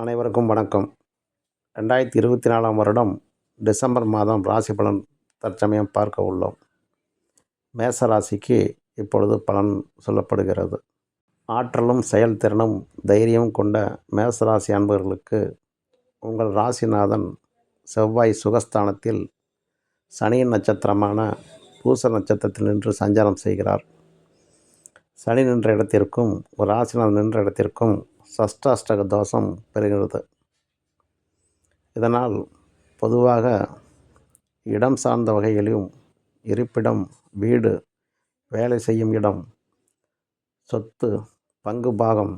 அனைவருக்கும் வணக்கம். 2024ஆம் வருடம் டிசம்பர் மாதம் ராசி பலன் தற்சமயம் பார்க்க உள்ளோம். மேச ராசிக்கு இப்பொழுது பலன் சொல்லப்படுகிறது. ஆற்றலும் செயல்திறனும் தைரியம் கொண்ட மேசராசி அன்பர்களுக்கு உங்கள் ராசிநாதன் செவ்வாய் சுகஸ்தானத்தில் சனியின் நட்சத்திரமான பூச நட்சத்திரத்தில் நின்று சஞ்சாரம் செய்கிறார். சனி நின்ற இடத்திற்கும் ஒரு ராசிநாதன் நின்ற இடத்திற்கும் சஷ்டாஷ்டக தோஷம் பெறுகிறது. இதனால் பொதுவாக இடம் சார்ந்த வகையிலும் இருப்பிடம், வீடு, வேலை செய்யும் இடம், சொத்து, பங்கு பாகம்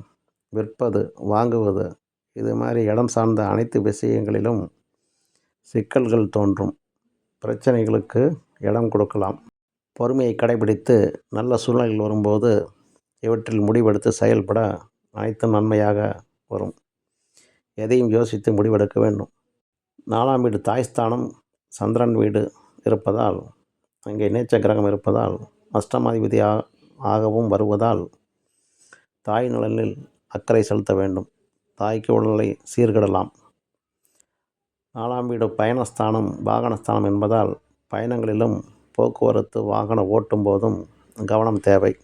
விற்பது, வாங்குவது, இது மாதிரி இடம் சார்ந்த அனைத்து விஷயங்களிலும் சிக்கல்கள் தோன்றும். பிரச்சனைகளுக்கு இடம் கொடுக்கலாம். பொறுமையை கடைபிடித்து நல்ல சூழ்நிலைகள் வரும்போது இவற்றில் முடிவெடுத்து செயல்பட அனைத்தும் நன்மையாக வரும். எதையும் யோசித்து முடிவெடுக்க வேண்டும். 4ஆம் வீடு தாய்ஸ்தானம் சந்திரன் வீடு இருப்பதால், அங்கே நீச்ச கிரகம் இருப்பதால், அஷ்டமாதிபதி ஆகவும் வருவதால் தாய் நலனில் அக்கறை செலுத்த வேண்டும். தாய்க்கு உடல்நிலை சீர்கிடலாம். 4ஆம் வீடு பயணஸ்தானம் வாகனஸ்தானம் என்பதால் பயணங்களிலும் போக்குவரத்து வாகனம் ஓட்டும் போதும் கவனம் தேவை.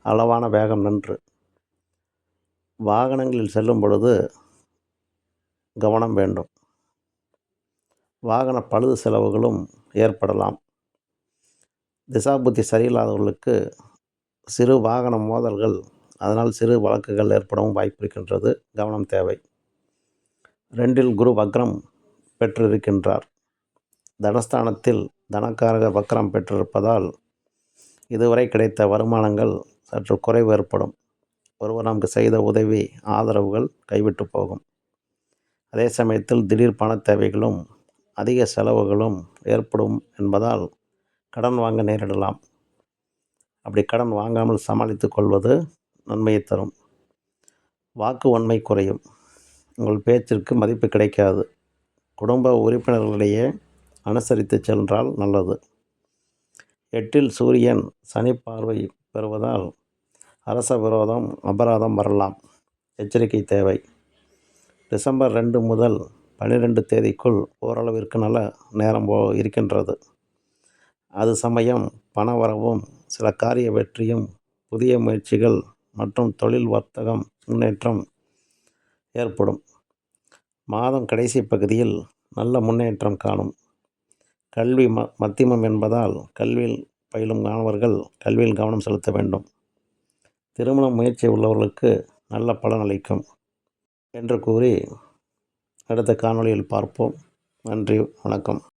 அளவான வேகம் நன்று. வாகனங்களில் செல்லும் பொழுது கவனம் வேண்டும். வாகன பழுது செலவுகளும் ஏற்படலாம். திசாபுத்தி சரியில்லாதவர்களுக்கு சிறு வாகன மோதல்கள், அதனால் சிறு வழக்குகள் ஏற்படவும் வாய்ப்பு இருக்கின்றது. கவனம் தேவை. 2இல் குரு வக்ரம் பெற்றிருக்கின்றார். தனஸ்தானத்தில் தனக்காரக வக்ரம் பெற்றிருப்பதால் இதுவரை கிடைத்த வருமானங்கள் சற்று குறைவு ஏற்படும். ஒருவர் நமக்கு செய்த உதவி, ஆதரவுகள் கைவிட்டு போகும். அதே சமயத்தில் திடீர் பண தேவைகளும் அதிக செலவுகளும் ஏற்படும் என்பதால் கடன் வாங்க நேரிடலாம். அப்படி கடன் வாங்காமல் சமாளித்து கொள்வது நன்மையை தரும். வாக்கு வன்மை குறையும். உங்கள் பேச்சிற்கு மதிப்பு கிடைக்காது. குடும்ப உறுப்பினர்களிடையே அனுசரித்து சென்றால் நல்லது. 8இல் சூரியன் சனி பார்வை பெறுவதால் அரச விரோதம், அபராதம் வரலாம். எச்சரிக்கை தேவை. டிசம்பர் 2 முதல் 12 தேதிக்குள் ஓரளவிற்கு நல்ல நேரம் இருக்கின்றது. அது சமயம் பணவரவும், சில காரிய வெற்றியும், புதிய முயற்சிகள் மற்றும் தொழில் வர்த்தகம் முன்னேற்றம் ஏற்படும். மாதம் கடைசி பகுதியில் நல்ல முன்னேற்றம் காணும். கல்வி மத்தியமம் என்பதால் கல்வியில் பயிலும் மாணவர்கள் கல்வியில் கவனம் செலுத்த வேண்டும். திருமண முயற்சி உள்ளவர்களுக்கு நல்ல பலன் அளிக்கும் என்று கூறி அடுத்த காணொளியில் பார்ப்போம். நன்றி, வணக்கம்.